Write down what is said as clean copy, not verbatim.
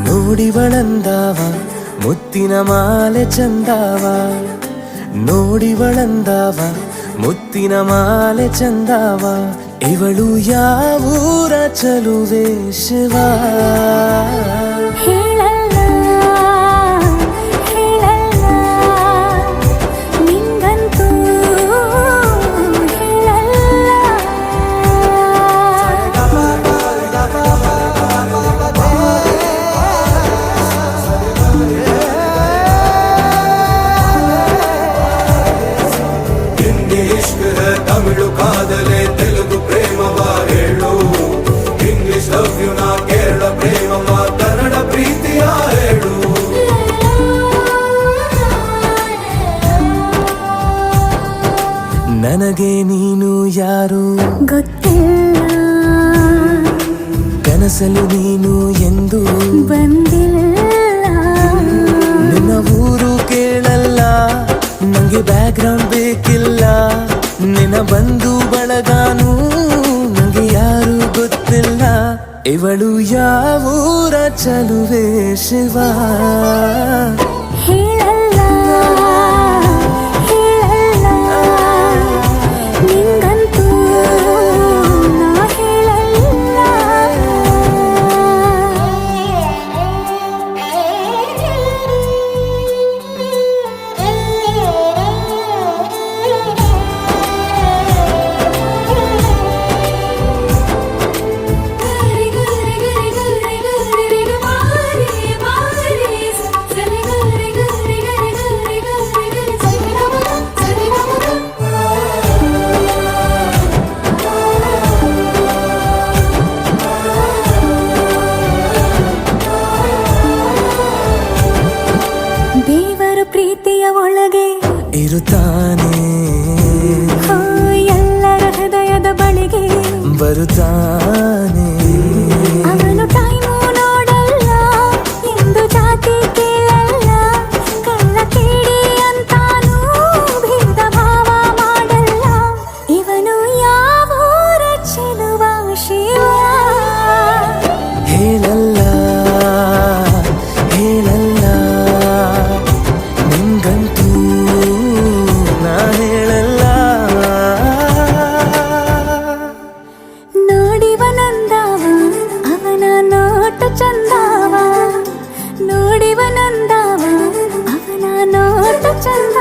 ನೋಡಿವಳಂದಾವ ಮುತ್ತಿನ ಮಾಲೆ ಚಂದಾವ, ನೋಡಿವಳಂದಾವ ಮುತ್ತಿನ ಮಾಲೆ ಚಂದಾವ, ಇವಳು ಯಾವೂರ ಚಲುವೆ ಶಿವ. ತಮಿಳು ಕಾದಲೆ ತೆಲುಗು ಪ್ರೇಮವ ಹೇಳು, ಇಂಗ್ಲಿಷ್ ಲವ್ ಯು ನಾ ಕೇರಳ ಪ್ರೇಮವ ಕನ್ನಡ ಪ್ರೀತಿಯ ಹೇಳು. ನನಗೆ ನೀನು ಯಾರು ಗೊತ್ತಿಲ್ಲ, ಕನಸಲು ನೀನು ಎಂದು ಬಂದಿಲ್ಲ. ನಿನ್ನ ಊರು ಕೇಳಲ್ಲ, ನಂಗೆ ಬ್ಯಾಕ್ ಗ್ರೌಂಡ್ ಬೇಕಿಲ್ಲ. ನಿನ್ನ ಬಂಧು ಬಳಗಾನು ನಂಗೆ ಯಾರು ಗೊತ್ತಿಲ್ಲ. ಇವಳು ಯಾವೂರ ಚಲುವೆ ಶಿವ. ಹೇಳಲ್ಲ ಹೇಳಲ್ಲ ನಿಂಗಂತೂ ನಾ ಹೇಳಲ್ಲ. ದೇವರು ಪ್ರೀತಿಯ ಒಳಗೆ ಇರುತ್ತಾನೆ, ಎಲ್ಲರ ಹೃದಯದ ಬಳಿಗೆ ಬರುತ್ತಾನೆ. ಅವನು ಟೈಮು ನೋಡಲ್ಲ, ಎಂದು ಜಾತಿ ಕೇಳಲ್ಲ, ಕಳ್ಳ ಕೇಳಿ ಅಂತಾನೂ ಭೇದ ಭಾವ ಮಾಡಲ್ಲ. ಇವನು ಯಾವೂರ ಚೆಲುವ ಶಿವ. ಹೇಳಲ್ಲ ಹೇಳಲ್ಲ ನಿಂಗಂತೂ ನಾ ಹೇಳಲ್ಲ. ನೋಡಿವನಂದಾವ ಅವನ ನೋಟ ಚಂದಾವ, ನೋಡಿವನಂದಾವ ಅವನ ನೋಟ ಚಂದ.